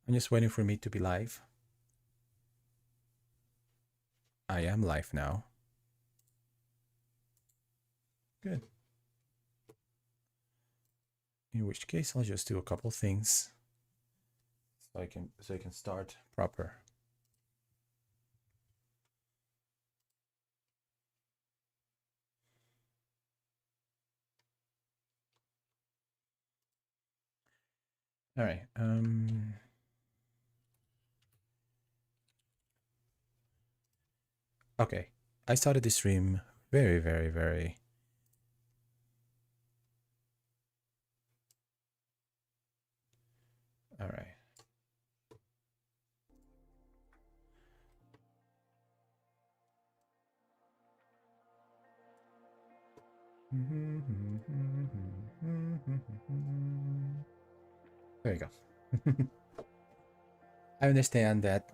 I'm just waiting for me to be live. I am live now. Good. In which case, I'll just do a couple things so I can start proper. All right. Okay. I started this stream very. All right. There you go. I understand that.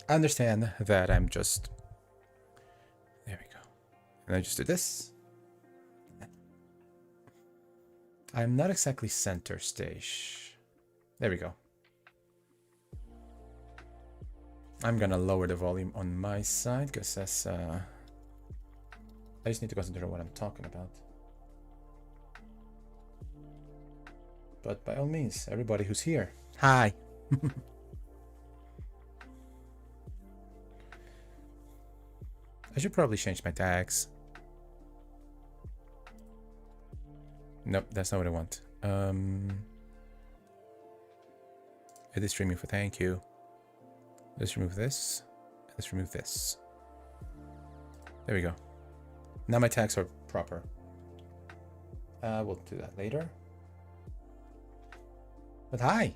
I understand that I'm just. There we go. And I just do this. I'm not exactly center stage. There we go. I'm gonna lower the volume on my side because that's I just need to concentrate on what I'm talking about. But by all means, everybody who's here, hi. I should probably change my tags. Nope, that's not what I want. Edit streaming for thank you. Let's remove this. Let's remove this. There we go. Now my tags are proper. We'll do that later. But hi.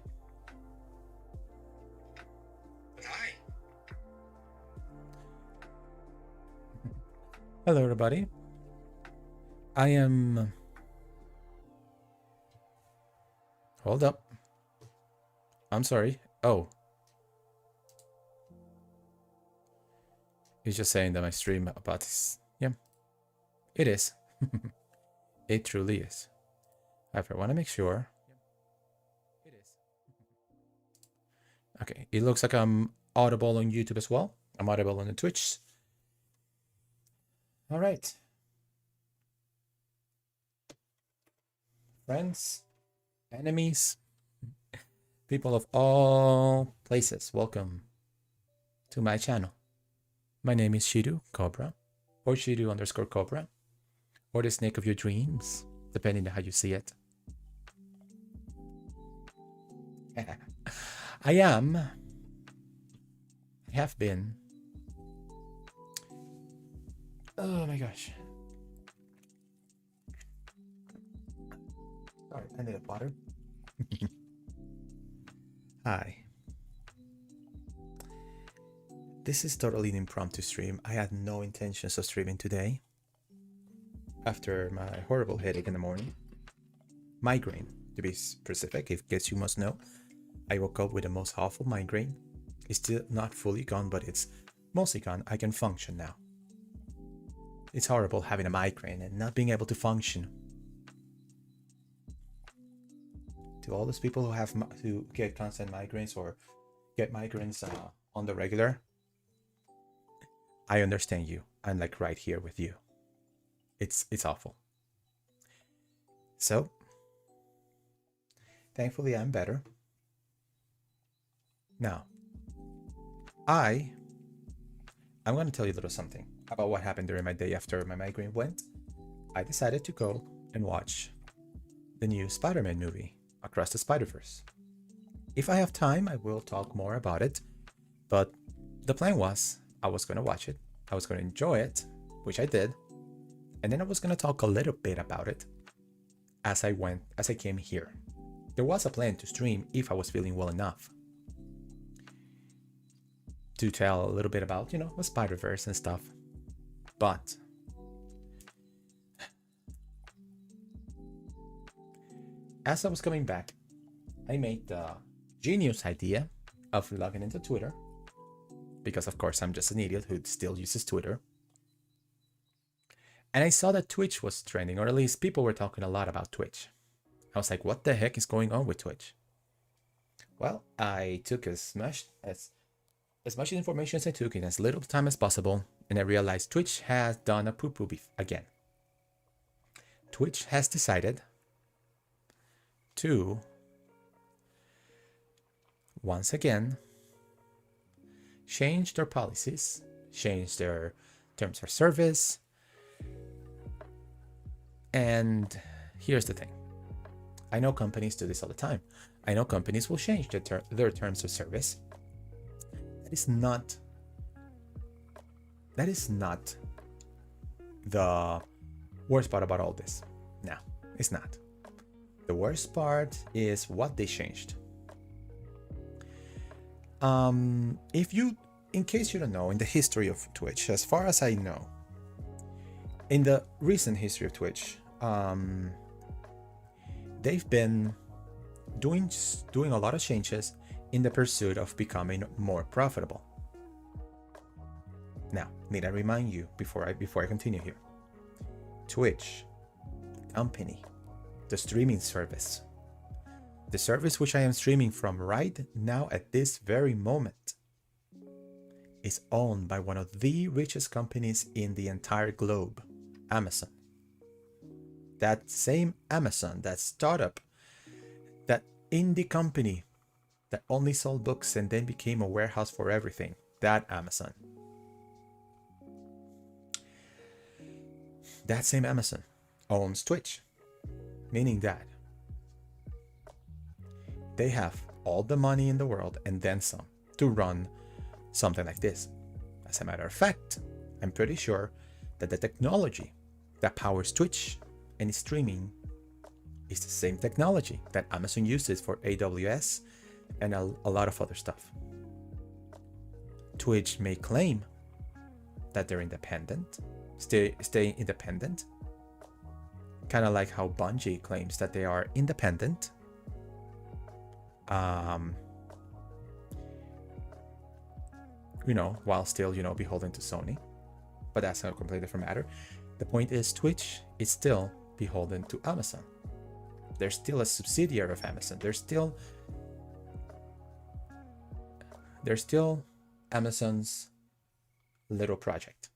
Hello, everybody. I am... Hold up. I'm sorry. Oh. He's just saying that my stream about this. Yeah. It is. It truly is. However, I want to make sure. It is. Okay. It looks like I'm audible on YouTube as well. I'm audible on the Twitch. All right. Friends, enemies, people of all places, welcome to my channel. My name is Shiru Cobra, or Shiru_Cobra, or the snake of your dreams, depending on how you see it. I have been. Oh my gosh. Sorry, I need a water. Hi. This is totally an impromptu stream. I had no intentions of streaming today. After my horrible headache in the morning. Migraine, to be specific, if case you must know. I woke up with the most awful migraine. It's still not fully gone, but it's mostly gone. I can function now. It's horrible having a migraine and not being able to function. To all those people who get constant migraines or get migraines on the regular, I understand you. I'm like right here with you. It's awful. So, thankfully I'm better. Now, I'm going to tell you a little something about what happened during my day after my migraine went. I decided to go and watch the new Spider-Man movie, Across the Spider-Verse. If I have time, I will talk more about it, but the plan was I was going to watch it, I was going to enjoy it, which I did, and then I was going to talk a little bit about it as I came here. There was a plan to stream if I was feeling well enough to tell a little bit about, the Spider-Verse and stuff. But as I was coming back, I made the genius idea of logging into Twitter, because of course I'm just an idiot who still uses Twitter. And I saw that Twitch was trending, or at least people were talking a lot about Twitch. I was like, what the heck is going on with Twitch? Well, I took as much information as I took in as little time as possible, and I realized Twitch has done a poo-poo again. Twitch has decided to once again change their policies, change their terms of service. And here's the thing. I know companies do this all the time. I know companies will change their terms of service. That is not the worst part about all this. No, it's not. The worst part is what they changed. In case you don't know, in the history of Twitch, as far as I know, in the recent history of Twitch, they've been doing a lot of changes in the pursuit of becoming more profitable. Now, need I remind you before I continue here? Twitch, the company, the streaming service, the service which I am streaming from right now at this very moment, is owned by one of the richest companies in the entire globe, Amazon. That same Amazon, that startup, that indie company that only sold books and then became a warehouse for everything, that Amazon. That same Amazon owns Twitch, meaning that they have all the money in the world and then some to run something like this. As a matter of fact, I'm pretty sure that the technology that powers Twitch and streaming is the same technology that Amazon uses for AWS and a lot of other stuff. Twitch may claim that they're independent, stay independent, kind of like how Bungie claims that they are independent. While still, beholden to Sony. But that's a completely different matter. The point is, Twitch is still beholden to Amazon. They're still a subsidiary of Amazon. They're still Amazon's little project.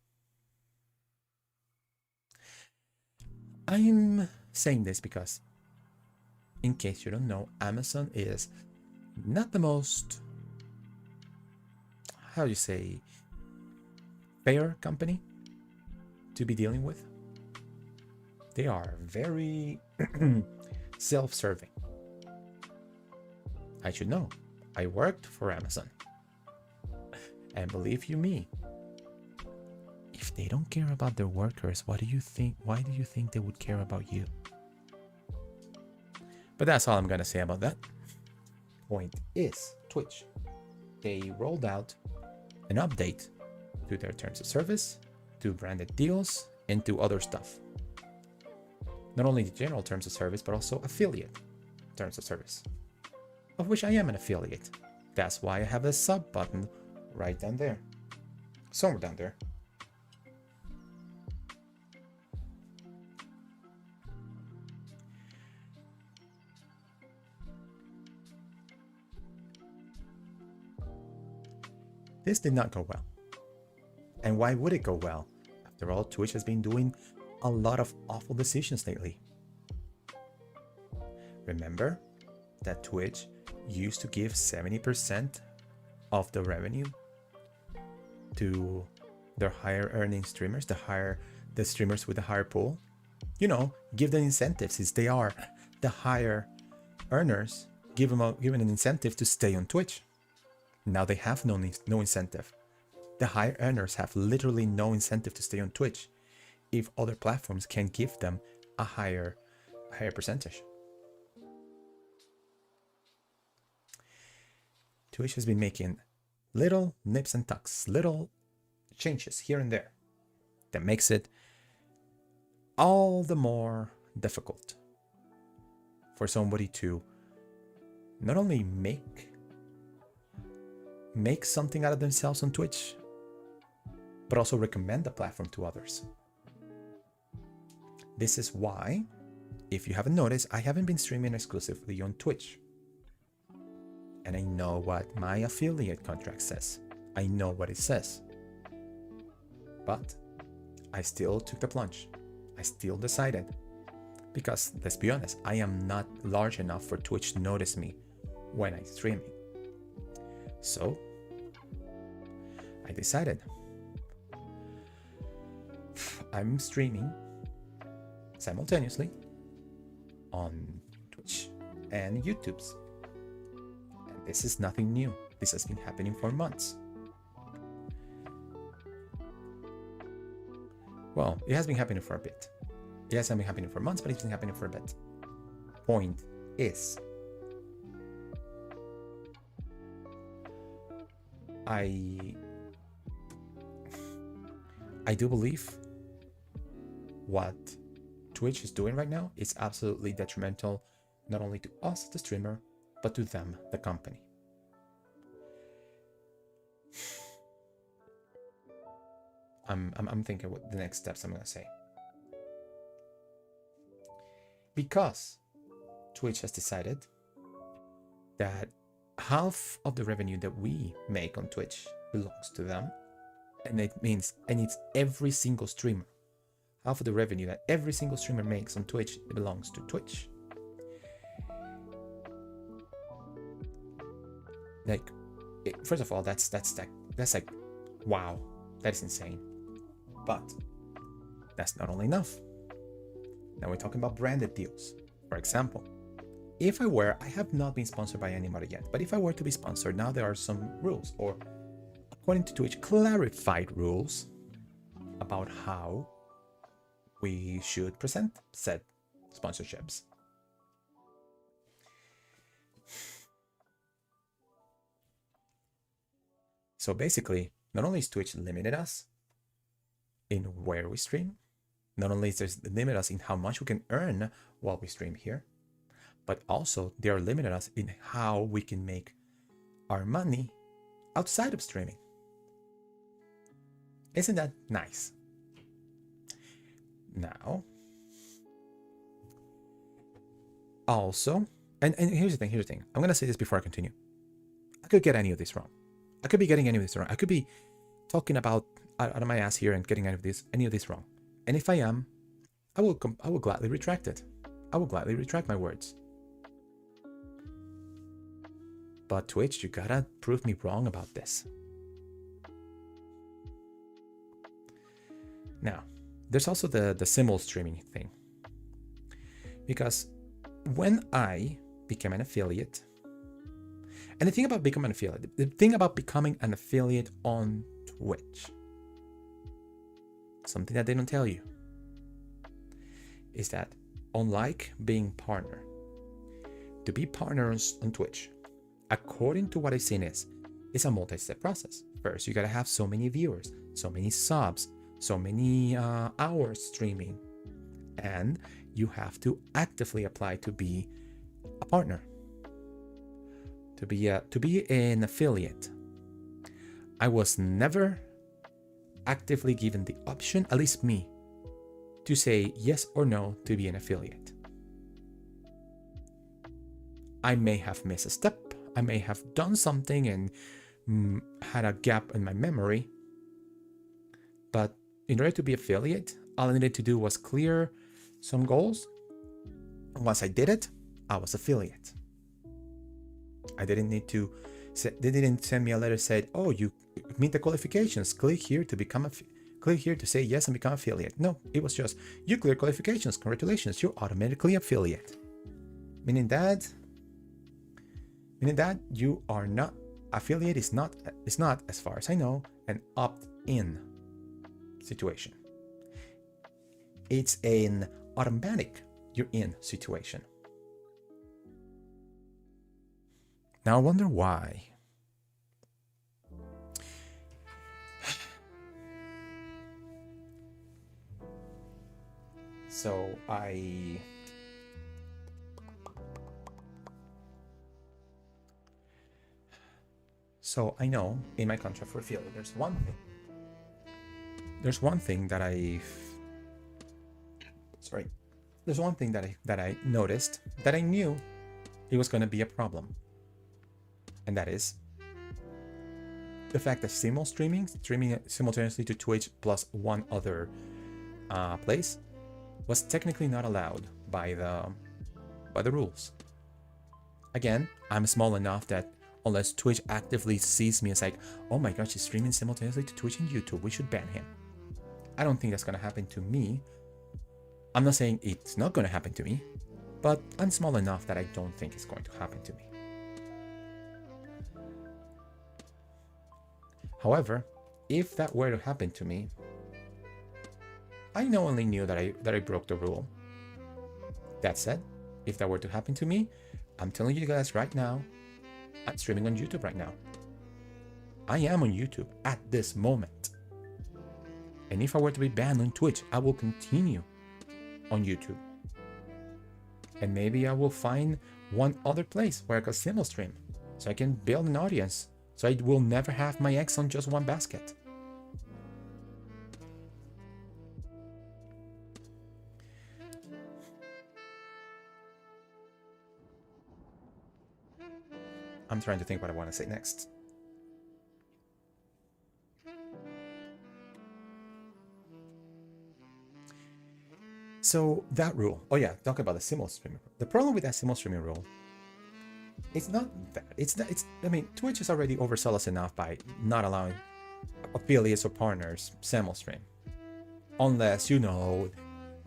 I'm saying this because, in case you don't know, Amazon is not the most, how do you say, fair company to be dealing with. They are very self-serving. I should know. I worked for Amazon. And believe you me, if they don't care about their workers, why do you think they would care about you? But that's all I'm gonna say about that. Point is, Twitch, they rolled out an update to their terms of service, to branded deals, and to other stuff. Not only the general terms of service, but also affiliate terms of service, of which I am an affiliate. That's why I have a sub button right down there, somewhere down there. This did not go well. And why would it go well? After all, Twitch has been doing a lot of awful decisions lately. Remember that Twitch used to give 70% of the revenue to their higher earning streamers, the streamers with the higher pool? Give them incentives since they are the higher earners. Give them an incentive to stay on Twitch. Now they have no incentive. The higher earners have literally no incentive to stay on Twitch if other platforms can give them a higher percentage. Twitch has been making little nips and tucks, little changes here and there that makes it all the more difficult for somebody to not only make something out of themselves on Twitch, but also recommend the platform to others. This is why, if you haven't noticed, I haven't been streaming exclusively on Twitch. and I know what my affiliate contract says. I know what it says. But I still took the plunge. I still decided. Because let's be honest, I am not large enough for Twitch to notice me when I'm streaming. So I decided I'm streaming simultaneously on Twitch and YouTube's. And this is nothing new. This has been happening for months. Well, it has been happening for a bit. It hasn't been happening for months, but it's been happening for a bit. Point is, I do believe what Twitch is doing right now is absolutely detrimental, not only to us, the streamer, but to them, the company. I'm thinking what the next steps I'm gonna say. Because Twitch has decided that half of the revenue that we make on Twitch belongs to them, and it's every single streamer. Half of the revenue that every single streamer makes on Twitch, it belongs to Twitch. Like, first of all, that's like, wow, that is insane. But that's not only enough. Now we're talking about branded deals. For example, I have not been sponsored by anybody yet, but if I were to be sponsored, now there are some rules, or according to Twitch, clarified rules about how we should present said sponsorships. So basically, not only is Twitch limited us in where we stream, not only is there limit us in how much we can earn while we stream here, but also they are limiting us in how we can make our money outside of streaming. Isn't that nice? Now, also, and here's the thing. I'm gonna say this before I continue. I could get any of this wrong. I could be getting any of this wrong. I could be talking about out of my ass here and getting any of this wrong. And if I am, I will gladly retract it. I will gladly retract my words. But Twitch, you gotta prove me wrong about this. Now, there's also the simul streaming thing. Because when I became an affiliate, and the thing about becoming an affiliate on Twitch, something that they don't tell you, is that unlike being partner, to be partners on Twitch, according to what I've seen, it's a multi-step process. First, you gotta have so many viewers, so many subs, so many hours streaming, and you have to actively apply to be a partner, to be an affiliate. I was never actively given the option, at least me, to say yes or no to be an affiliate. I may have missed a step, I may have done something and had a gap in my memory, but in order to be affiliate, all I needed to do was clear some goals. Once I did it, I was affiliate. I didn't need to they didn't send me a letter said, oh, you meet the qualifications, click here to say yes and become affiliate. No, it was just, you clear qualifications, congratulations, you're automatically affiliate. Meaning that you are not, affiliate is not, as far as I know, an opt-in situation. It's an automatic you're in situation. Now I wonder why. So I know in my contract for affiliate, there's one thing that I noticed that I knew it was going to be a problem. And that is the fact that streaming simultaneously to Twitch plus one other place, was technically not allowed by the rules. Again, I'm small enough that unless Twitch actively sees me as like, oh my gosh, he's streaming simultaneously to Twitch and YouTube, we should ban him. I don't think that's gonna happen to me. I'm not saying it's not gonna happen to me, but I'm small enough that I don't think it's going to happen to me. However, if that were to happen to me, I not only knew that I broke the rule. That said, if that were to happen to me, I'm telling you guys right now, I'm streaming on YouTube right now. I am on YouTube at this moment. And if I were to be banned on Twitch, I will continue on YouTube. And maybe I will find one other place where I can simul stream, so I can build an audience, so I will never have my eggs on just one basket. I'm trying to think what I want to say next. So that rule, oh yeah, talk about the simul streaming. The problem with that simul streaming rule, it's not that, I mean, Twitch is already overzealous enough by not allowing affiliates or partners simul stream. Unless, you know,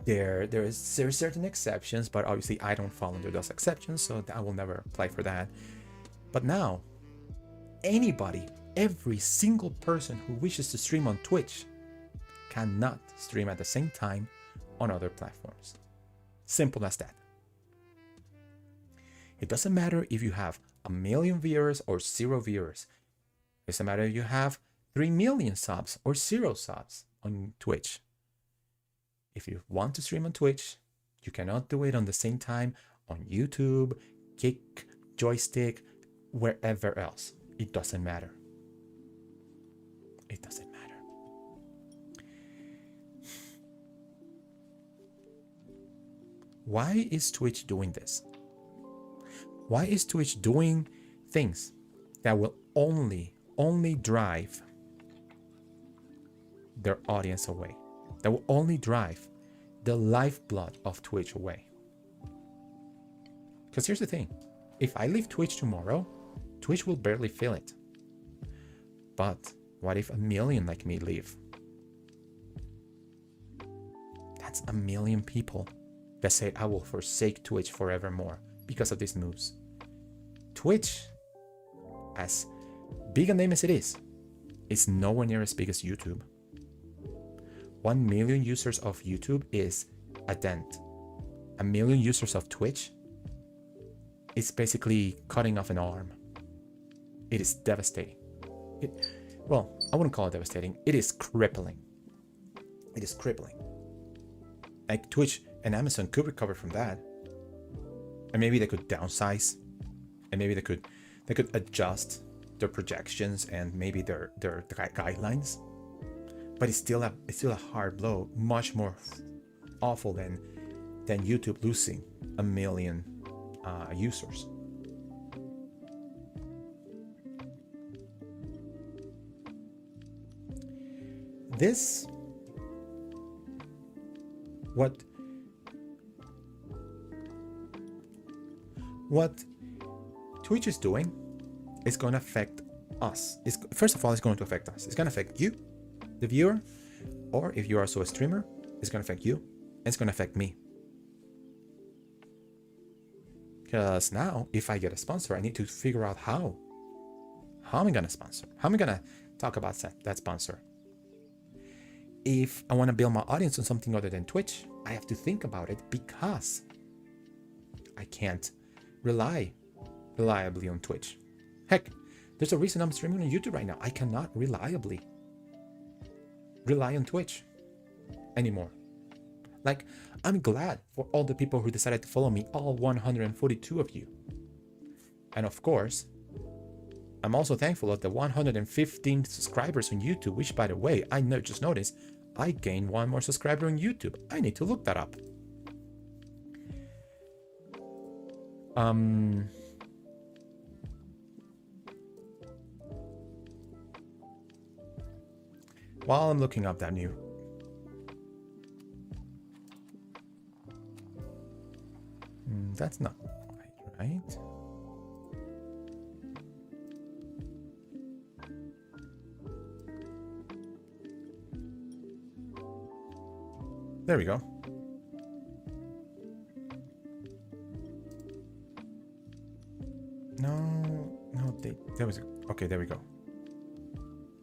there's certain exceptions, but obviously I don't fall under those exceptions, so I will never apply for that. But now, anybody, every single person who wishes to stream on Twitch cannot stream at the same time on other platforms. Simple as that. It doesn't matter if you have 1 million viewers or 0 viewers. It doesn't matter if you have 3 million subs or 0 subs on Twitch. If you want to stream on Twitch, you cannot do it on the same time on YouTube, Kick, Joystick, wherever else. It doesn't matter. It doesn't matter. Why is Twitch doing this? Why is Twitch doing things that will only drive their audience away? That will only drive the lifeblood of Twitch away? Because here's the thing. If I leave Twitch tomorrow, Twitch will barely feel it. But what if 1 million like me leave? That's 1 million people that say I will forsake Twitch forevermore because of these moves. Twitch, as big a name as it is nowhere near as big as YouTube. 1 million users of YouTube is a dent. 1 million users of Twitch is basically cutting off an arm. It is devastating. Well, I wouldn't call it devastating. It is crippling. It is crippling. Like Twitch and Amazon could recover from that. And maybe they could downsize. And maybe they could adjust their projections and maybe their guidelines. But it's still a hard blow, much more awful than YouTube losing 1 million users. This, what Twitch is doing is going to affect us. First of all, it's going to affect us. It's going to affect you, the viewer, or if you are also a streamer, it's going to affect you, and it's going to affect me. Because now, if I get a sponsor, I need to figure out how. How am I going to sponsor? How am I going to talk about that sponsor? If I want to build my audience on something other than Twitch, I have to think about it because I can't rely reliably on Twitch. Heck, there's a reason I'm streaming on YouTube right now. I cannot reliably rely on Twitch anymore. Like, I'm glad for all the people who decided to follow me, all 142 of you. And of course, I'm also thankful of the 115 subscribers on YouTube, which, by the way, I just noticed I gained 1 more subscriber on YouTube. I need to look that up. while I'm looking up that new. That's not quite right. There we go. No, there was, okay, there we go.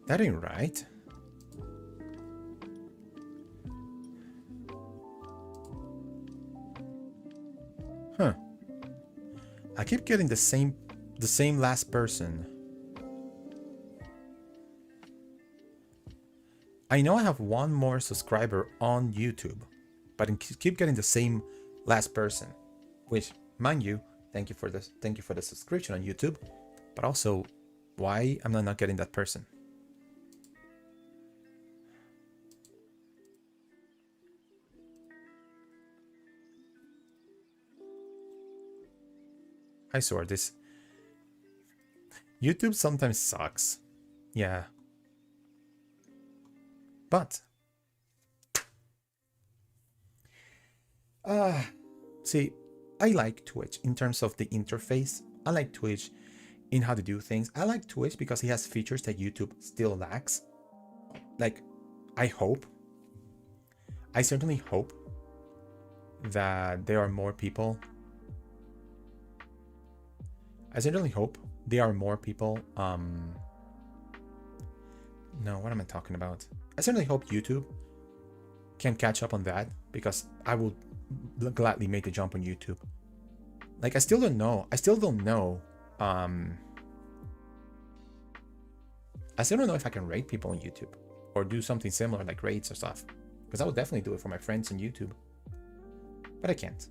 That ain't right. Huh. I keep getting the same last person. I know I have one more subscriber on YouTube, but I keep getting the same last person, which, mind you, thank you for the subscription on YouTube, but also, why am I not getting that person? I swear, this YouTube sometimes sucks. Yeah. But see, I like Twitch in terms of the interface. I like Twitch in how to do things. I like Twitch because it has features that YouTube still lacks. Like, I certainly hope that there are more people. I certainly hope there are more people. No, what am I talking about? I certainly hope YouTube can catch up on that, because I will gladly make the jump on YouTube. Like, I still don't know. I still don't know if I can rate people on YouTube or do something similar like rates or stuff, because I would definitely do it for my friends on YouTube, but I can't.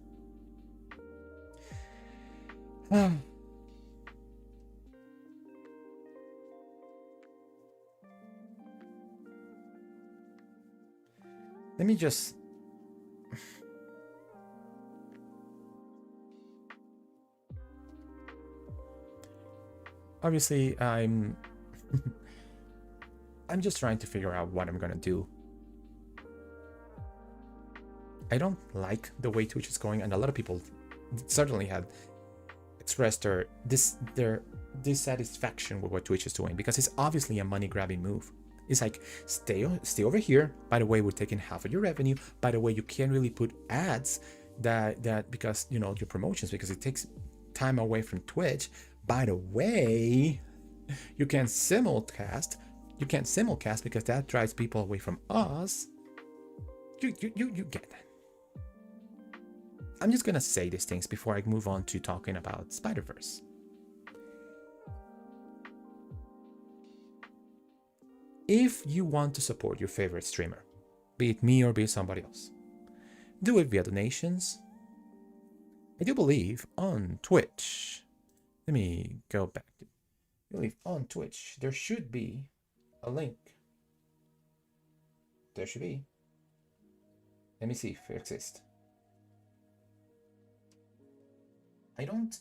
Let me just... Obviously, I'm just trying to figure out what I'm gonna do. I don't like the way Twitch is going, and a lot of people certainly had expressed their dissatisfaction with what Twitch is doing, because it's obviously a money-grabbing move. It's like, stay over here. By the way, we're taking half of your revenue. By the way, you can't really put ads that because, you know, your promotions, because it takes time away from Twitch. By the way, you can't simulcast. You can't simulcast because that drives people away from us. You get that. I'm just gonna say these things before I move on to talking about Spider-Verse. If you want to support your favorite streamer, be it me or be it somebody else, do it via donations. I do believe on Twitch. Let me go back to, I believe on Twitch there should be a link. There should be. Let me see if it exists. I don't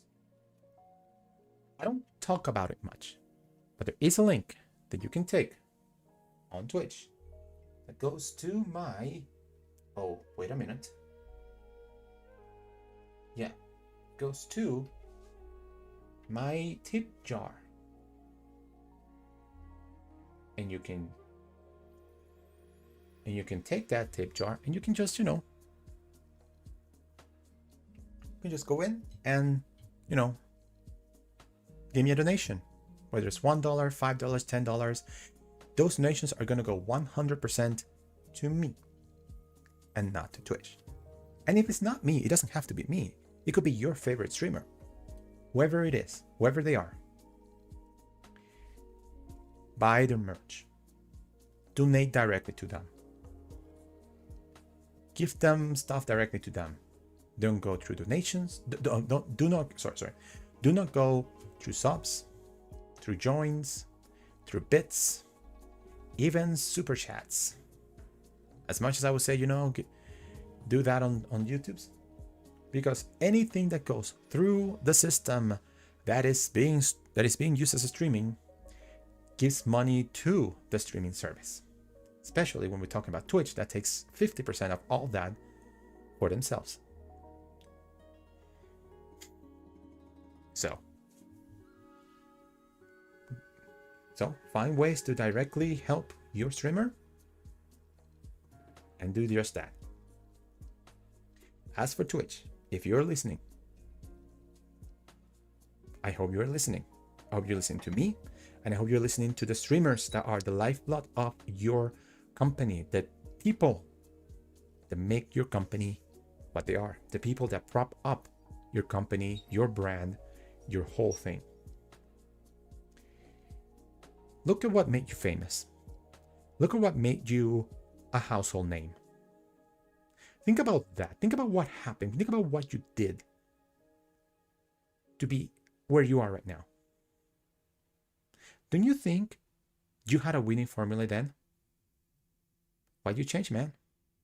talk about it much, but there is a link that you can take on Twitch that goes to my, oh, wait a minute. Yeah, goes to my tip jar. And you can take that tip jar and you can just, you know, you can just go in and, you know, give me a donation, whether it's $1, $5, $10. Those donations are going to go 100% to me and not to Twitch. And if it's not me, it doesn't have to be me. It could be your favorite streamer, whoever it is, whoever they are. Buy their merch. Donate directly to them. Give them stuff directly to them. Don't go through donations. Do not go through subs, through joins, through bits, even super chats. As much as I would say, you know, do that on YouTube's, because anything that goes through the system that is being used as a streaming gives money to the streaming service. Especially when we're talking about Twitch, that takes 50% of all that for themselves. So find ways to directly help your streamer and do just that. As for Twitch, if you're listening, I hope you're listening. I hope you're listening to me, and I hope you're listening to the streamers that are the lifeblood of your company, the people that make your company what they are, the people that prop up your company, your brand, your whole thing. Look at what made you famous. Look at what made you a household name. Think about that. Think about what happened. Think about what you did to be where you are right now. Don't you think you had a winning formula then? Why did you change, man?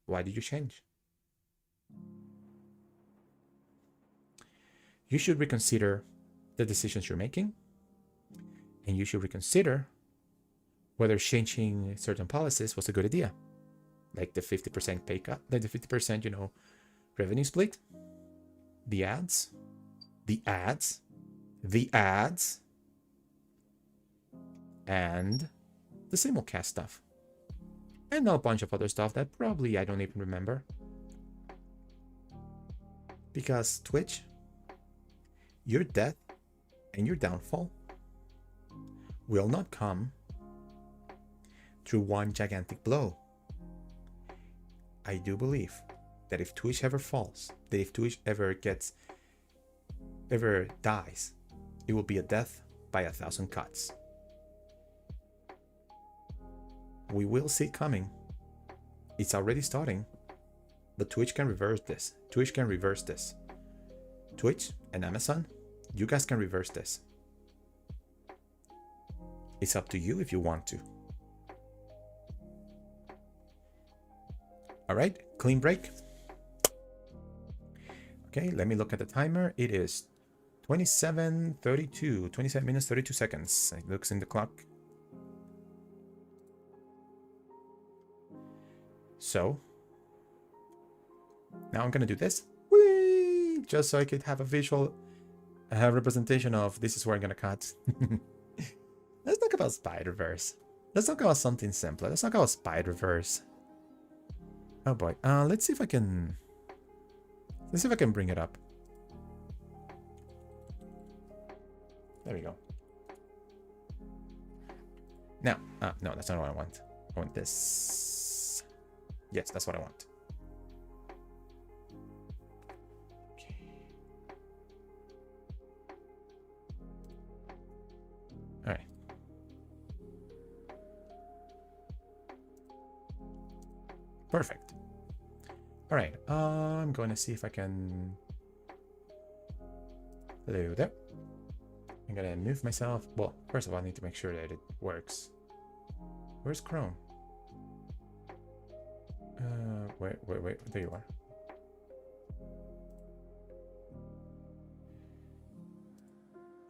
Why did you change? You should reconsider the decisions you're making, and you should reconsider whether changing certain policies was a good idea, like the 50% pay cut, like the 50%, revenue split, the ads, and the simulcast stuff, and a bunch of other stuff that probably I don't even remember. Because Twitch, your death and your downfall will not come through one gigantic blow. I do believe that if Twitch ever falls, that if Twitch ever dies, it will be a death by 1,000 cuts. We will see it coming. It's already starting, but Twitch can reverse this. Twitch can reverse this. Twitch and Amazon, you guys can reverse this. It's up to you if you want to. All right, clean break. Okay, let me look at the timer. It is 27 minutes, 32 seconds. It looks in the clock. So now I'm gonna do this. Whee! Just so I could have a visual representation of this is where I'm gonna cut. Let's talk about Spider-Verse. Let's talk about something simpler. Let's talk about Spider-Verse. Oh boy. Let's see if I can bring it up. There we go. Now, no, that's not what I want. I want this. Yes, that's what I want. Okay. All right. Perfect. All right. I'm going to see if I can. Hello there. I'm gonna move myself. Well, first of all, I need to make sure that it works. Where's Chrome? Wait. There you are.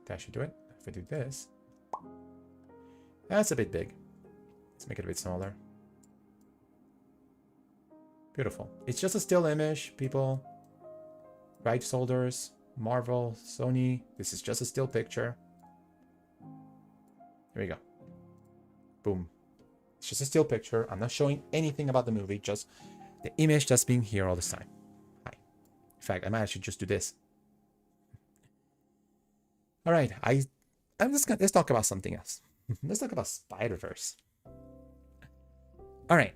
That should do it. If I do this, that's a bit big. Let's make it a bit smaller. Beautiful. It's just a still image, people. Rights holders, Marvel, Sony. This is just a still picture. Here we go. Boom. It's just a still picture. I'm not showing anything about the movie, just the image that's being here all the time. Hi. In fact, I might actually just do this. All right, let's talk about something else. Let's talk about Spider-Verse. All right.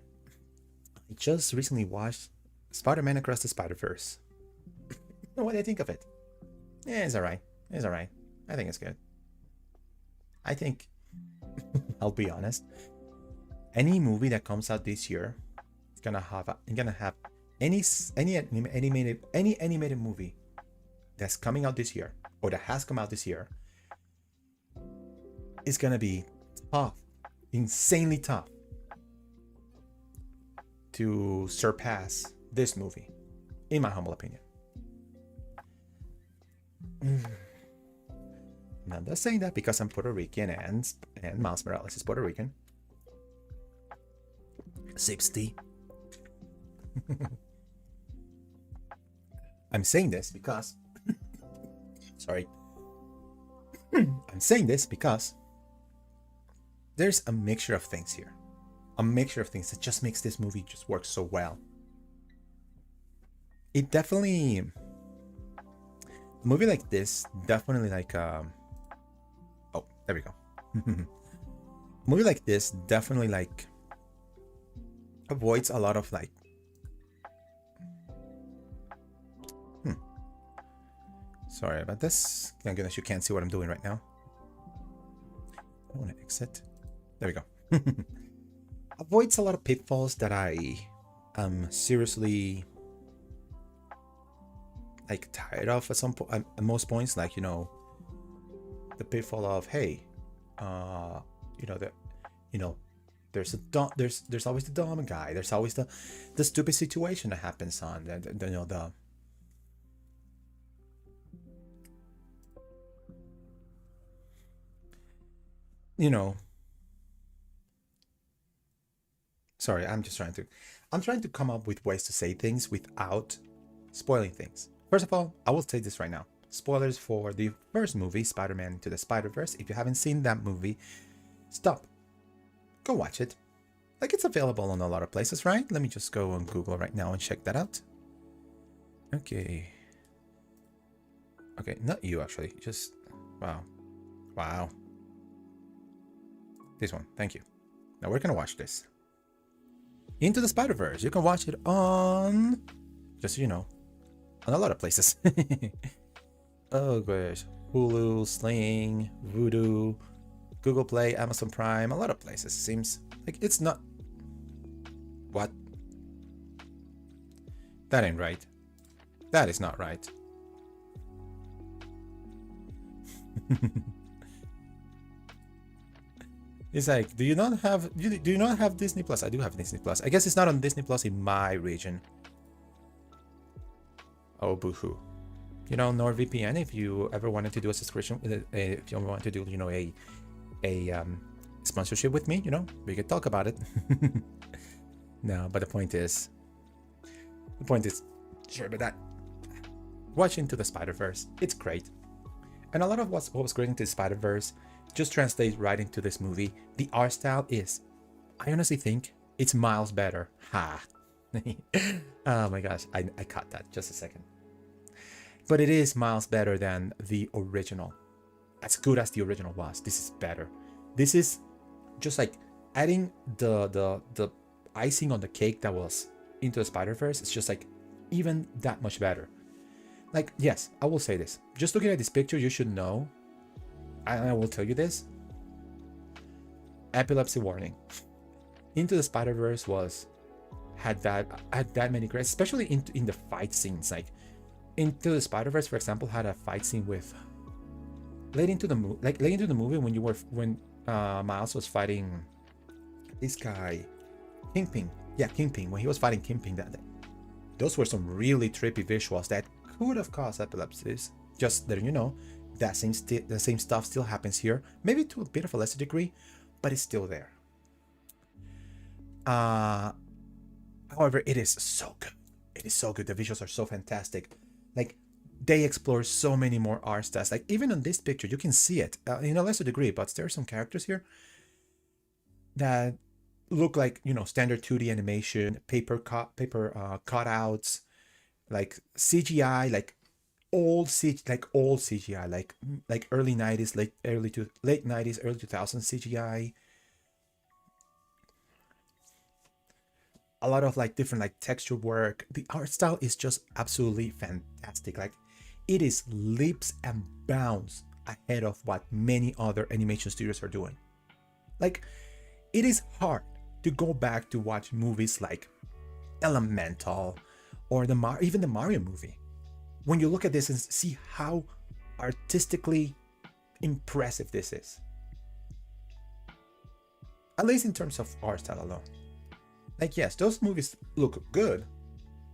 I just recently watched Spider-Man Across the Spider-Verse. What do you think of it? Yeah, it's alright. It's alright. I think it's good. I think, I'll be honest, any movie that comes out this year is gonna have any animated movie that's coming out this year or that has come out this year is gonna be tough, insanely tough to surpass this movie, in my humble opinion. Now, I'm just saying that because I'm Puerto Rican and Miles Morales is Puerto Rican. 60. I'm saying this because sorry. I'm saying this because there's a mixture of things here. A mixture of things that just makes this movie just work so well. It definitely, a movie like this definitely like oh, there we go. A movie like this definitely like avoids a lot of like sorry about this. Thank goodness you can't see what I'm doing right now. I want to exit. There we go. Avoids a lot of pitfalls that I am seriously like tired of at some point. At most points, like, you know, the pitfall of, hey, you know, that, you know, there's always the dumb guy. There's always the stupid situation that happens on the you know, the you know, sorry, I'm trying to come up with ways to say things without spoiling things. First of all, I will say this right now. Spoilers for the first movie, Spider-Man Into the Spider-Verse. If you haven't seen that movie, stop. Go watch it. Like, it's available on a lot of places, right? Let me just go on Google right now and check that out. Okay. Okay, not you actually. Just wow. Wow. This one, thank you. Now we're gonna watch this. Into the Spider-Verse. You can watch it on, just so you know, on a lot of places. Oh gosh. Hulu, Sling, Vudu, Google Play, Amazon Prime, a lot of places. Seems like it's not. What? That ain't right. That is not right. It's like, do you not have Disney Plus? I do have Disney Plus. I guess it's not on Disney Plus in my region. Oh, boohoo. You know, NordVPN, if you ever wanted to do a subscription, if you want to do, you know, a sponsorship with me, you know, we could talk about it. No, but the point is, sure about that. Watch Into the Spider-Verse. It's great. And a lot of what was great into Spider-Verse just translates right into this movie. The art style is, I honestly think it's miles better. Ha. Oh my gosh, I caught that. Just a second. But it is miles better than the original. As good as the original was, this is better. This is just like adding the icing on the cake that was Into the Spider-Verse. It's just like even that much better. Like, yes, I will say this. Just looking at this picture, you should know. I will tell you this. Epilepsy warning. Into the Spider-Verse had that many grades, especially in the fight scenes. Like, Into the Spider-Verse, for example, had a fight scene with late into the movie when Miles was fighting this guy, Kingpin. Yeah, Kingpin. When he was fighting Kingpin, those were some really trippy visuals that could have caused epilepsies. Just letting you know, the same stuff still happens here. Maybe to a bit of a lesser degree, but it's still there. However, it is so good. It is so good. The visuals are so fantastic. Like, they explore so many more art styles. Like, even on this picture, you can see it in a lesser degree, but there are some characters here that look like, you know, standard 2D animation, paper cutouts, like CGI, like old CGI, like early 90s, late 90s, early 2000s CGI. A lot of like different like texture work. The art style is just absolutely fantastic. Like, it is leaps and bounds ahead of what many other animation studios are doing. Like, it is hard to go back to watch movies like Elemental or even the Mario movie. When you look at this and see how artistically impressive this is. At least in terms of art style alone. Like, yes, those movies look good,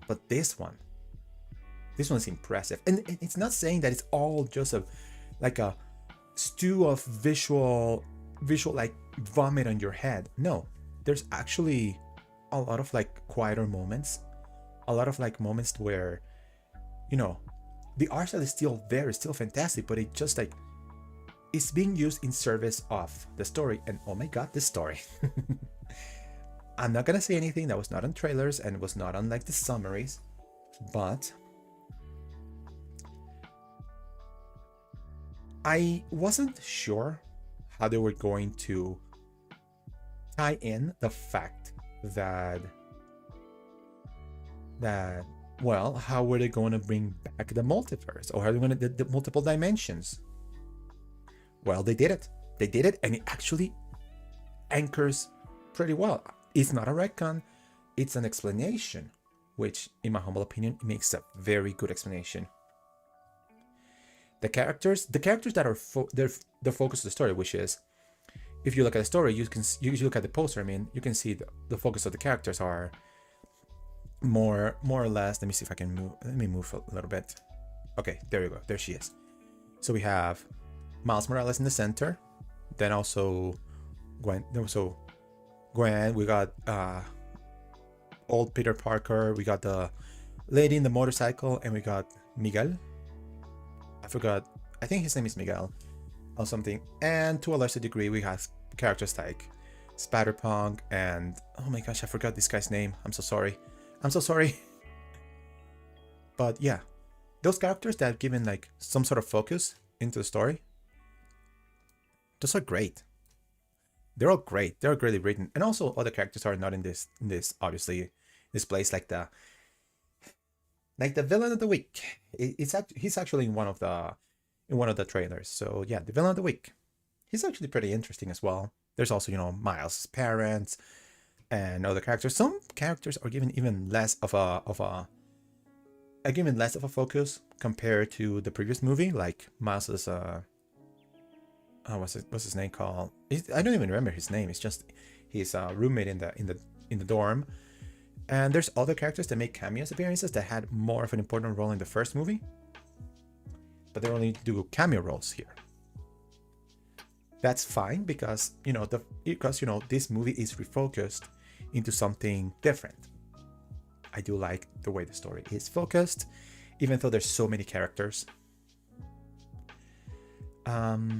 but this one's impressive. And it's not saying that it's all just a stew of visual like vomit on your head. No, there's actually a lot of like quieter moments, a lot of like moments where, you know, the art style is still there, it's still fantastic, but it just like it's being used in service of the story. And oh my god, this story. I'm not gonna say anything that was not on trailers and was not on like the summaries, but I wasn't sure how they were going to tie in the fact that well, how were they going to bring back the multiverse, or how are they going to the multiple dimensions? Well, they did it. They did it, and it actually anchors pretty well. It's not a retcon, it's an explanation, which, in my humble opinion, makes a very good explanation. The characters that are the focus of the story, which is, if you look at the story, you look at the poster. I mean, you can see the focus of the characters are more or less. Let me see if I can move. Let me move a little bit. Okay, there you go. There she is. So we have Miles Morales in the center. Then also Gwen. We got old Peter Parker. We got the lady in the motorcycle, and we got Miguel. I forgot. I think his name is Miguel or something. And to a lesser degree, we have characters like Spider-Punk and oh my gosh, I forgot this guy's name. I'm so sorry. But yeah, those characters that have given like some sort of focus into the story, those are great. They're all great. They're greatly written, and also other characters are not in this obviously this place, like the villain of the week. He's actually in one of the trailers. So yeah, the villain of the week. He's actually pretty interesting as well. There's also, you know, Miles' parents and other characters. Some characters are given even less of a focus compared to the previous movie. Like Miles's what's his name called? I don't even remember his name. It's just his roommate in the dorm. And there's other characters that make cameos appearances that had more of an important role in the first movie, but they only do cameo roles here. That's fine because this movie is refocused into something different. I do like the way the story is focused, even though there's so many characters. The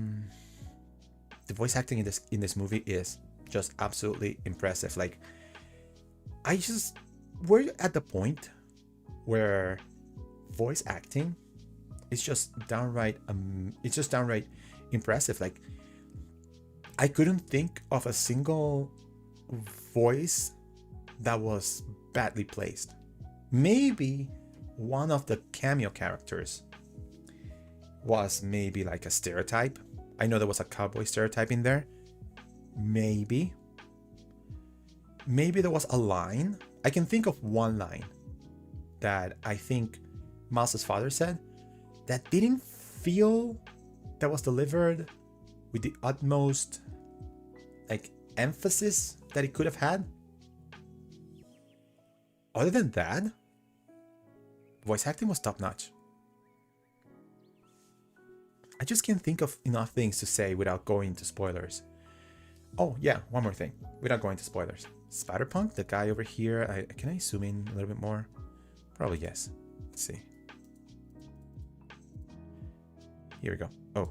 voice acting in this movie is just absolutely impressive. Like, we're at the point where voice acting is just downright impressive. Like, I couldn't think of a single voice that was badly placed. Maybe one of the cameo characters was maybe like a stereotype. I know there was a cowboy stereotype in there. Maybe there was a line. I can think of one line that I think Miles' father said that didn't feel that was delivered with the utmost like emphasis that it could have had. Other than that, voice acting was top notch. I just can't think of enough things to say without going into spoilers. Oh yeah, one more thing without going to spoilers. Spider-Punk, the guy over here, can I zoom in a little bit more? Probably yes. Let's see. Here we go. Oh,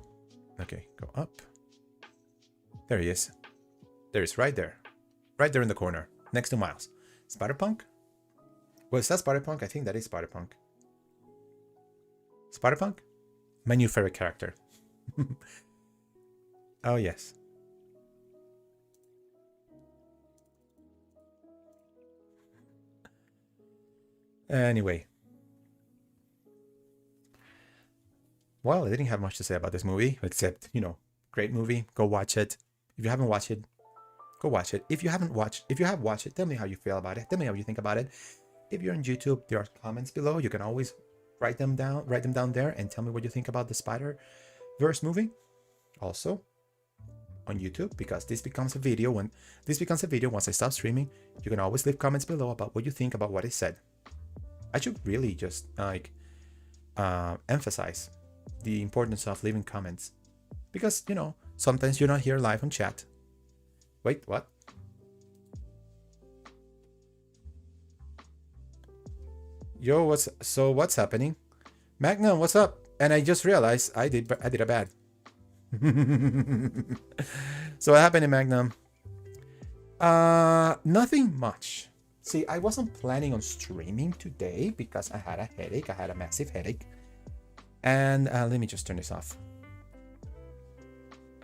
okay, go up. There he is. There he is, right there. Right there in the corner, next to Miles. Spider-Punk? Well, is that Spider-Punk? I think that is Spider-Punk. Spider-Punk? My new favorite character. Oh, yes. Anyway. Well, I didn't have much to say about this movie, except, great movie. Go watch it. If you haven't watched it, go watch it. If you have watched it, tell me how you feel about it. Tell me how you think about it. If you're on YouTube, there are comments below. You can always write them down there and tell me what you think about the Spider-Verse movie. Also, on YouTube, because this becomes a video once I stop streaming, you can always leave comments below about what you think about what I said. I should really just emphasize the importance of leaving comments, because sometimes you're not here live on chat. Wait, what? Yo, what's happening? Magnum, what's up? And I just realized I did a bad. So what happened in Magnum? Nothing much. See, I wasn't planning on streaming today because I had a headache. I had a massive headache. And let me just turn this off.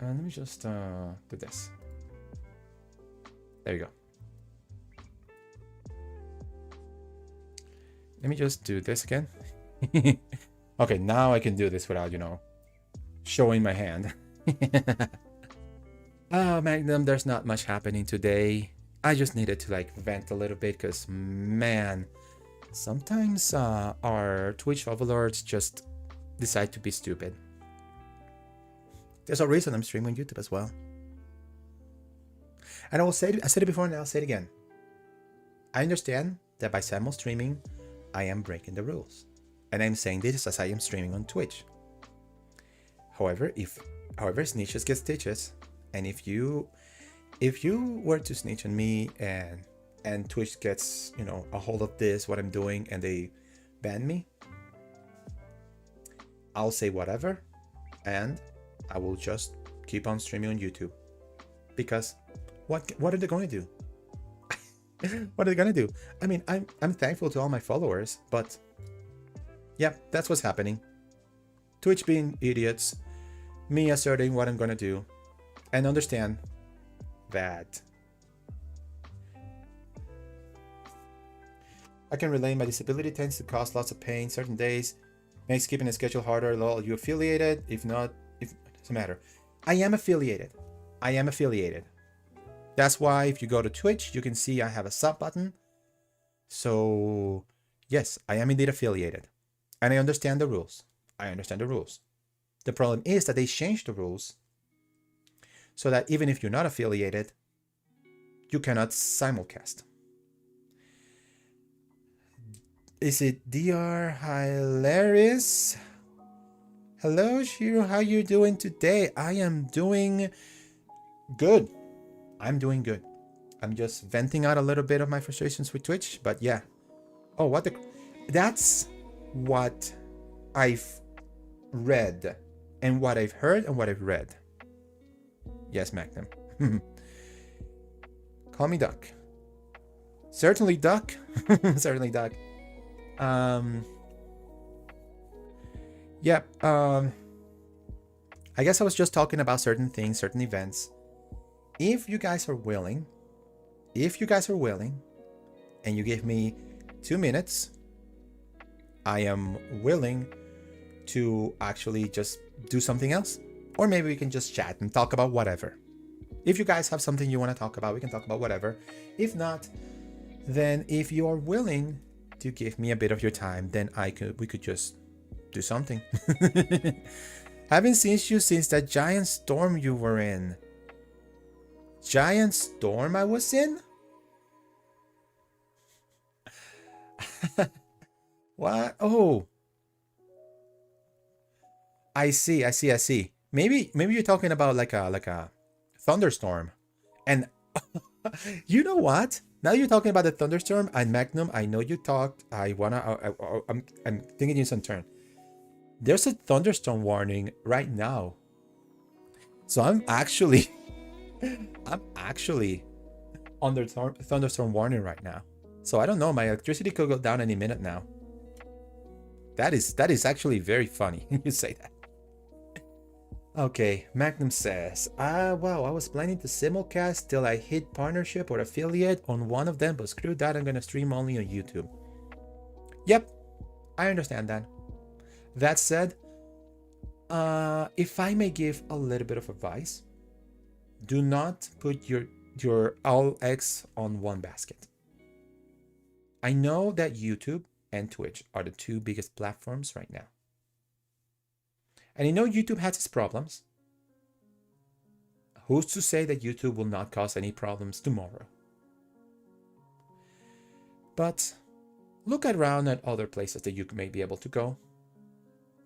Let me just do this. There you go. Let me just do this again. Okay, now I can do this without, showing my hand. Oh, Magnum, there's not much happening today. I just needed to vent a little bit because, man, sometimes our Twitch overlords just decide to be stupid. There's a reason I'm streaming on YouTube as well. And I said it before and I'll say it again. I understand that by simul streaming, I am breaking the rules. And I'm saying this as I am streaming on Twitch. However, snitches get stitches. And if you were to snitch on me and Twitch gets, a hold of this, what I'm doing, and they ban me, I'll say whatever, and I will just keep on streaming on YouTube. Because what are they going to do? What are they going to do? I mean, I'm thankful to all my followers, but yeah, that's what's happening. Twitch being idiots, me asserting what I'm going to do, and understand that I can relate. My disability tends to cause lots of pain certain days, makes keeping a schedule harder. Lol, you affiliated? If not, it doesn't matter. I am affiliated. That's why if you go to Twitch, you can see I have a sub button. So yes, I am indeed affiliated. And I understand the rules. The problem is that they changed the rules so that even if you're not affiliated, you cannot simulcast. Is it DR Hilarious? Hello, Shiro. How you doing today? I am doing good. I'm doing good. I'm just venting out a little bit of my frustrations with Twitch, but yeah. Oh, that's what I've read and what I've heard and what I've read. Yes, Magnum. Call me Duck. Certainly Duck. Certainly Duck. Yeah, I guess I was just talking about certain things, certain events. If you guys are willing, and you give me 2 minutes, I am willing to actually just do something else. Or maybe we can just chat and talk about whatever. If you guys have something you want to talk about, we can talk about whatever. If not, then if you are willing to give me a bit of your time, then we could just do something. Haven't seen you since that giant storm you were in. Giant storm I was in? What? Oh. I see. Maybe you're talking about like a thunderstorm. And you know what? Now you're talking about the thunderstorm and Magnum, I know you talked. I'm thinking you some turn. There's a thunderstorm warning right now. So I'm actually under thunderstorm warning right now. So I don't know, my electricity could go down any minute now. That is actually very funny you say that. Okay, Magnum says, wow, I was planning to simulcast till I hit partnership or affiliate on one of them, but screw that, I'm gonna stream only on YouTube. Yep, I understand that. That said, if I may give a little bit of advice, do not put your all eggs on one basket. I know that YouTube and Twitch are the two biggest platforms right now. And I know YouTube has its problems. Who's to say that YouTube will not cause any problems tomorrow? But look around at other places that you may be able to go.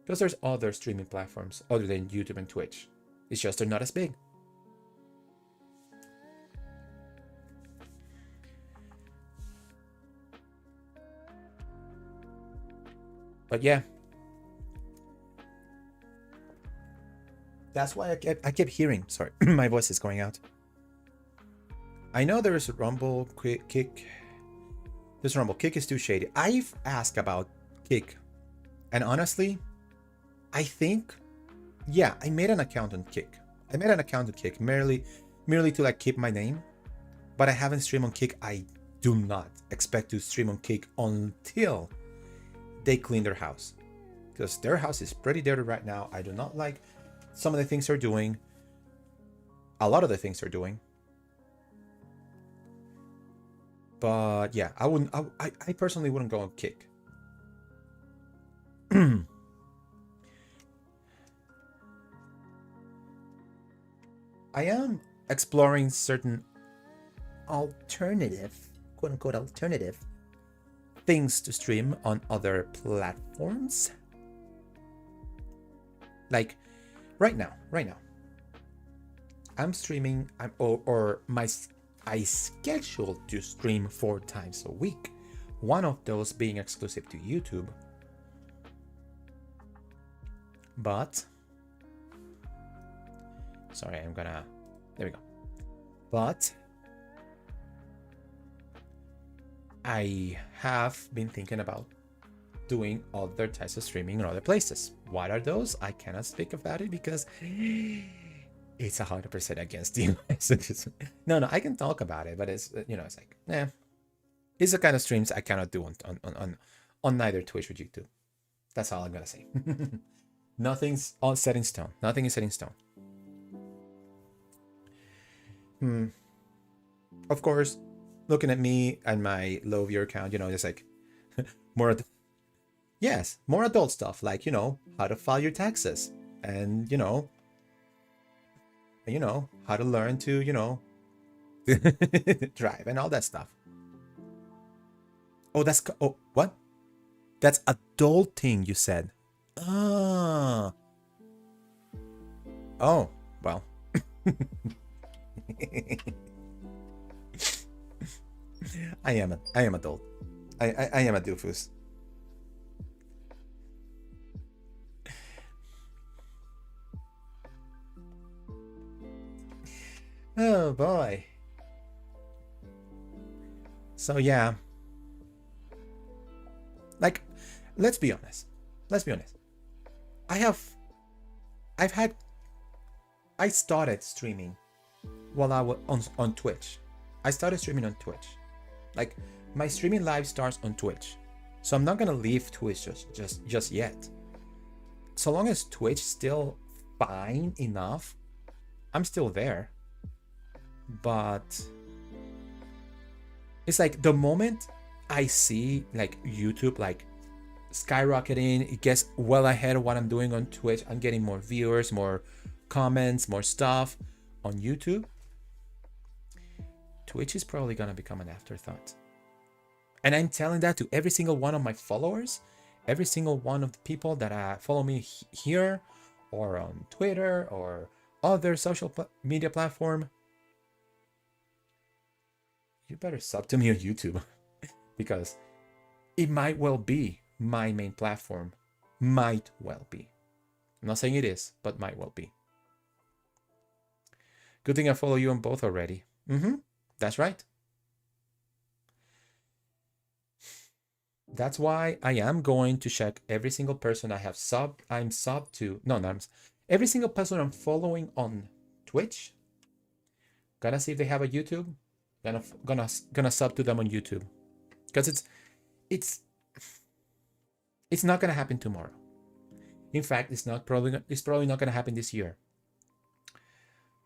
Because there's other streaming platforms other than YouTube and Twitch. It's just they're not as big. But yeah, that's why I kept hearing. Sorry, my voice is going out. I know there is a Rumble Kick. This Rumble Kick is too shady. I've asked about Kick, and honestly, I think, yeah, I made an account on Kick. I made an account on Kick merely to like keep my name, but I haven't streamed on Kick. I do not expect to stream on Kick until they clean their house, because their house is pretty dirty right now. I do not like some of the things they're doing. A lot of the things they're doing. But yeah, I personally wouldn't go on Kick. I am exploring certain alternative, quote unquote, alternative things to stream on other platforms. Like right now, I'm streaming, I schedule to stream 4 times a week. One of those being exclusive to YouTube. But sorry, there we go. But I have been thinking about doing other types of streaming in other places. What are those? I cannot speak about it because it's 100% against you. No, I can talk about it, but it's, it's like, it's the kind of streams I cannot do on neither Twitch or YouTube. That's all I'm gonna say. Nothing's all set in stone. Nothing is set in stone. Of course, looking at me and my low viewer count, just like more adult stuff, like, how to file your taxes, and how to learn to, drive and all that stuff. Oh, what? That's adulting, you said. Ah. Oh, well. I am adult. I am a doofus. Oh boy. So yeah. Like, let's be honest. I started streaming while I was on Twitch. I started streaming on Twitch. Like, my streaming live starts on Twitch. So I'm not gonna leave Twitch just yet. So long as Twitch still fine enough, I'm still there. But it's like the moment I see like YouTube like skyrocketing, it gets well ahead of what I'm doing on Twitch. I'm getting more viewers, more comments, more stuff on YouTube. Twitch is probably gonna become an afterthought. And I'm telling that to every single one of my followers, every single one of the people that follow me here or on Twitter or other social media platform. You better sub to me on YouTube because it might well be my main platform. Might well be. I'm not saying it is, but might well be. Good thing I follow you on both already. That's right. That's why I am going to check every single person I'm subbed to. Every single person I'm following on Twitch. Gonna see if they have a YouTube. Gonna sub to them on YouTube, because it's not gonna happen tomorrow. In fact, it's probably not gonna happen this year.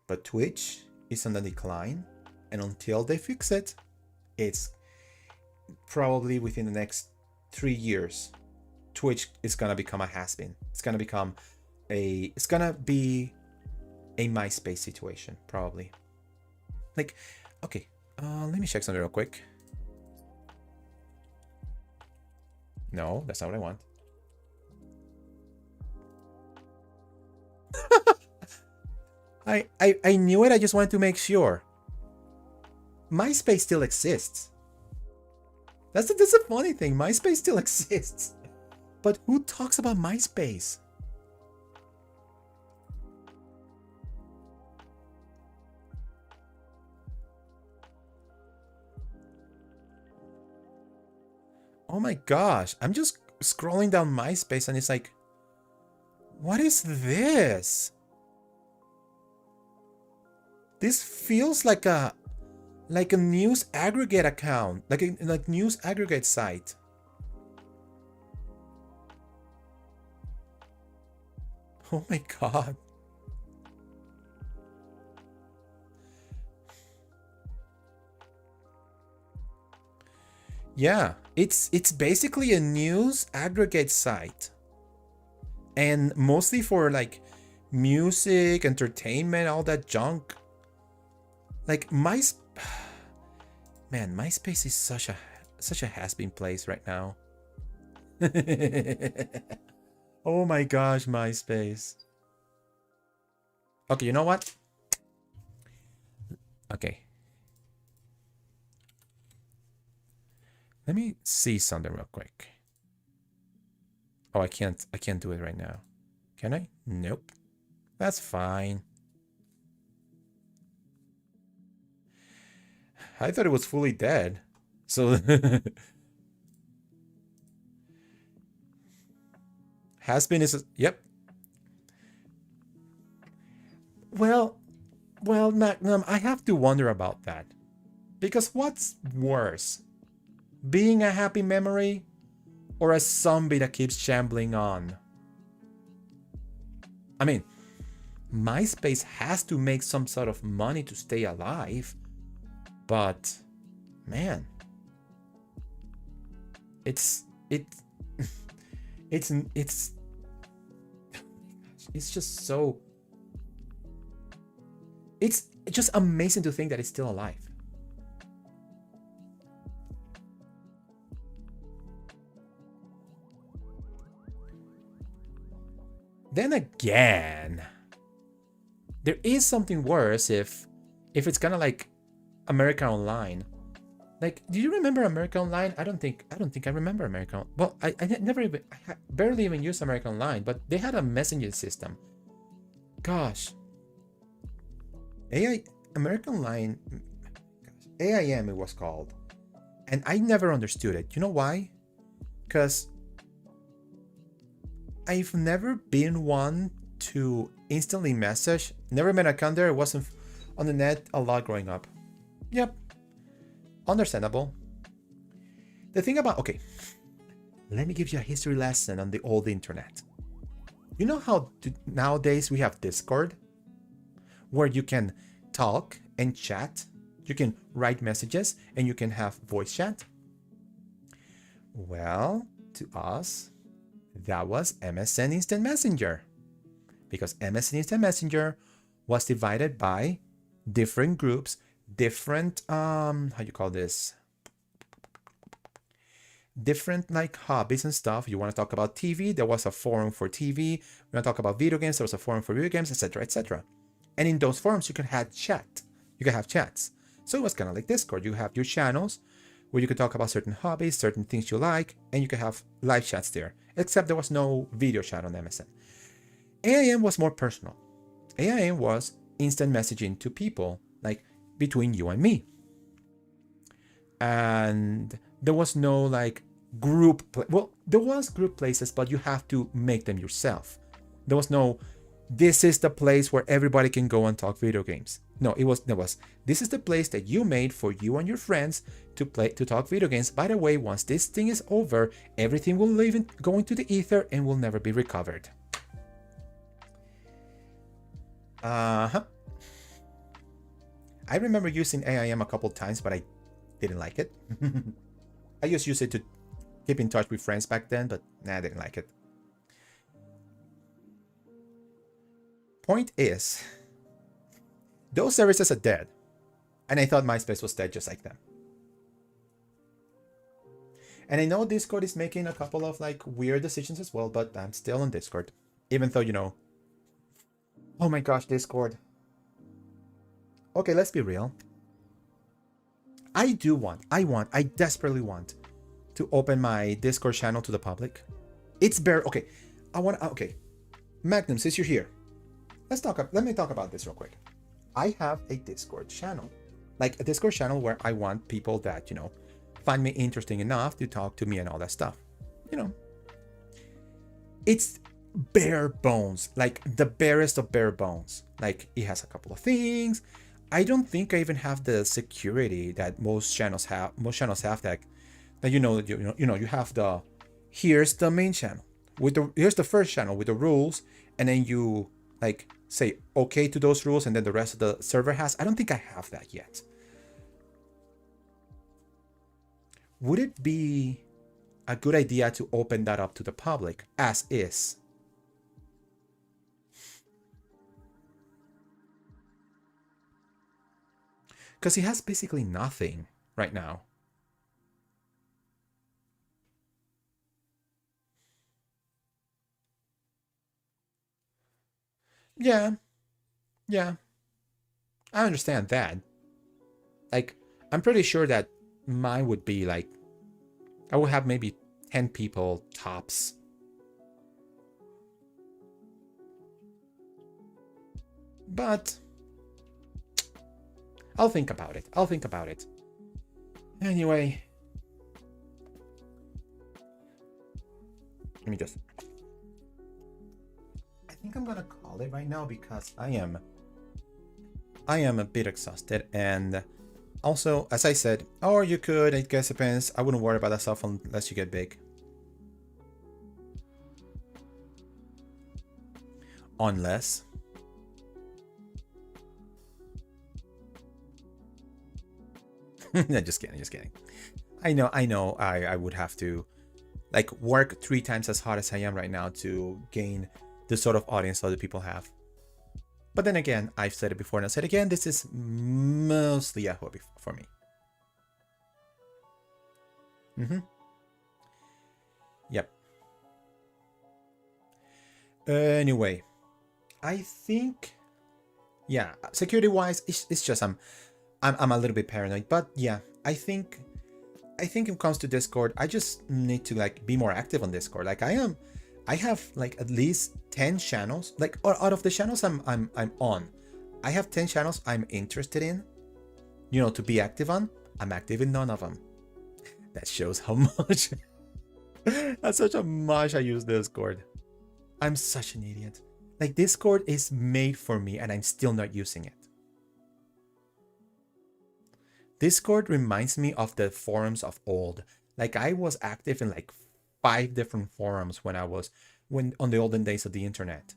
But Twitch is on the decline, and until they fix it, it's probably within the next 3 years, Twitch is gonna become a has-been. It's gonna be a MySpace situation, probably. Like, okay. Let me check something real quick. No, that's not what I want. I knew it. I just wanted to make sure. MySpace still exists. That's a funny thing. MySpace still exists. But who talks about MySpace? Oh my gosh, I'm just scrolling down MySpace and it's like, what is this? This feels like a news aggregate account, like a news aggregate site. Oh my god. Yeah, it's basically a news aggregate site. And mostly for like music, entertainment, all that junk. Like man, MySpace is such a has-been place right now. Oh my gosh, MySpace. Okay, you know what? Okay. Let me see something real quick. Oh, I can't do it right now. Can I? Nope. That's fine. I thought it was fully dead. So has been is yep. Well, Magnum, I have to wonder about that. Because what's worse? Being a happy memory or a zombie that keeps shambling on? I mean, MySpace has to make some sort of money to stay alive. But man, it's just so, it's just amazing to think that it's still alive. Then again, there is something worse if it's kind of like America Online. Like, do you remember America Online? I don't think I remember America. Well, I never even, barely even used America Online, but they had a messaging system. Gosh, America Online, AIM it was called, and I never understood it. You know why? Because I've never been one to instantly message. Never made an account there. I wasn't on the net a lot growing up. Yep. Understandable. The thing about, okay, let me give you a history lesson on the old internet. You know how nowadays we have Discord, where you can talk and chat, you can write messages, and you can have voice chat? Well, to us, that was MSN Instant Messenger. Because MSN Instant Messenger was divided by different groups, different how you call this, different like hobbies and stuff. You want to talk about TV, there was a forum for TV. You want to talk about video games, there was a forum for video games, etc., etc. And in those forums you can have chats. So it was kind of like Discord. You have your channels where you could talk about certain hobbies, certain things you like, and you could have live chats there, except there was no video chat on MSN. AIM was more personal. AIM was instant messaging to people, like between you and me. And there was no like group, well, there was group places, but you have to make them yourself. There was no, this is the place where everybody can go and talk video games. No, there was, this is the place that you made for you and your friends to talk video games. By the way, once this thing is over, everything will go into the ether and will never be recovered. I remember using AIM a couple times, but I didn't like it. I just used it to keep in touch with friends back then, but nah, I didn't like it. Point is, those services are dead. And I thought MySpace was dead just like them. And I know Discord is making a couple of like weird decisions as well, but I'm still on Discord. Even though, you know, oh my gosh, Discord. Okay, let's be real. I desperately want to open my Discord channel to the public. It's bare. Okay, okay, Magnum, since you're here, let me talk about this real quick. I have a Discord channel, like a Discord channel where I want people that, find me interesting enough to talk to me and all that stuff. It's bare bones, like the barest of bare bones. Like, it has a couple of things. I don't think I even have the security that most channels have. Most channels have that you have the, here's the main channel here's the first channel with the rules, and then you like say okay to those rules, and then the rest of the server has. I don't think I have that yet. Would it be a good idea to open that up to the public as is? Because he has basically nothing right now. Yeah, I understand that. Like, I'm pretty sure that mine would be like, I would have maybe 10 people tops. But I'll think about it. Anyway, let me just, I think I'm gonna call it right now because I am a bit exhausted, and also, as I said, or you could, I guess it depends. I wouldn't worry about that stuff unless you get big. Unless. No, just kidding. I know I would have to like work 3 times as hard as I am right now to gain the sort of audience other people have. But then again, I've said it before and I'll say it again, this is mostly a hobby for me. Yep. Anyway, I think, yeah, security wise, it's just I'm a little bit paranoid, but yeah, I think when it comes to Discord, I just need to like be more active on Discord. Like I have like at least 10 channels. Like out of the channels I'm on, I have 10 channels I'm interested in, to be active on. I'm active in none of them. That shows how much that's such a much I use Discord. I'm such an idiot. Like, Discord is made for me and I'm still not using it. Discord reminds me of the forums of old. Like, I was active in like 5 different forums when on the olden days of the internet.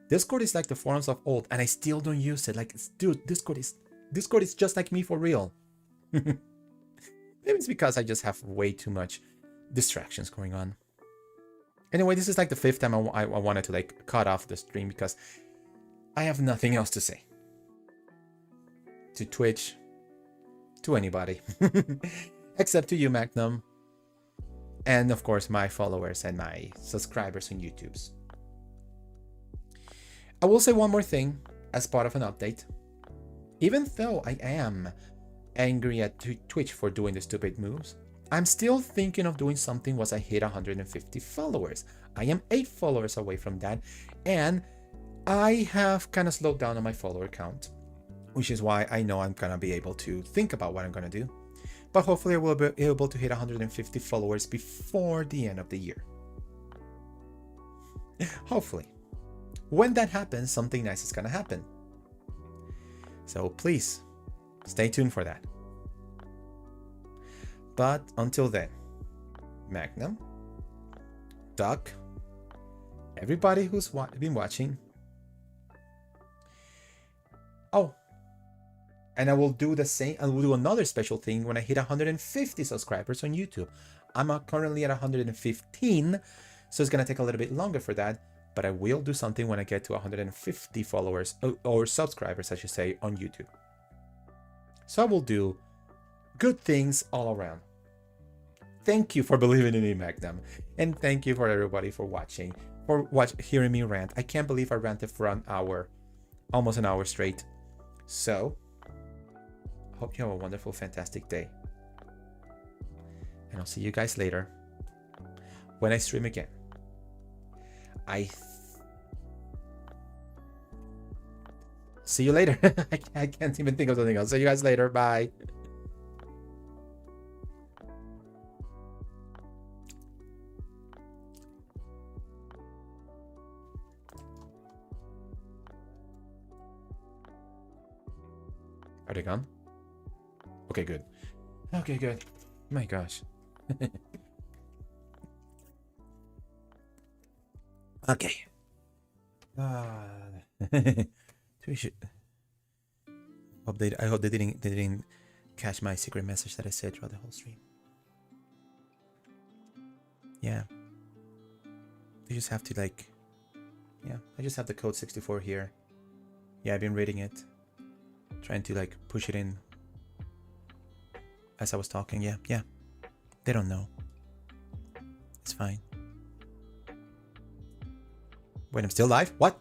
Discord is like the forums of old and I still don't use it. Like, dude, Discord is just like me for real. Maybe it's because I just have way too much distractions going on. Anyway, this is like the 5th time I wanted to like cut off the stream because I have nothing else to say. To Twitch, to anybody. Except to you, Magnum. And of course, my followers and my subscribers on YouTube's. I will say one more thing as part of an update. Even though I am angry at Twitch for doing the stupid moves, I'm still thinking of doing something once I hit 150 followers. I am 8 followers away from that, and I have kind of slowed down on my follower count, which is why I know I'm gonna be able to think about what I'm gonna do. But hopefully I will be able to hit 150 followers before the end of the year. Hopefully. When that happens, something nice is gonna happen. So please, stay tuned for that. But until then, Magnum, Duck, everybody who's been watching. Oh, and I will do the same. I will do another special thing when I hit 150 subscribers on YouTube. I'm currently at 115, so it's gonna take a little bit longer for that. But I will do something when I get to 150 followers or subscribers, I should say, on YouTube. So I will do good things all around. Thank you for believing in me, Magnum, and thank you for everybody for watching, hearing me rant. I can't believe I ranted for an hour, almost an hour straight. So I hope you have a wonderful, fantastic day, and I'll see you guys later when I stream again. See you later. I can't even think of something else. See you guys later. Bye. Are they gone? Okay, good. Okay, good. My gosh. Okay. Should update. I hope they didn't catch my secret message that I said throughout the whole stream. Yeah. They just have to like. Yeah, I just have the code 64 here. Yeah, I've been reading it, trying to like push it in as I was talking. Yeah. They don't know. It's fine. Wait, I'm still live? What?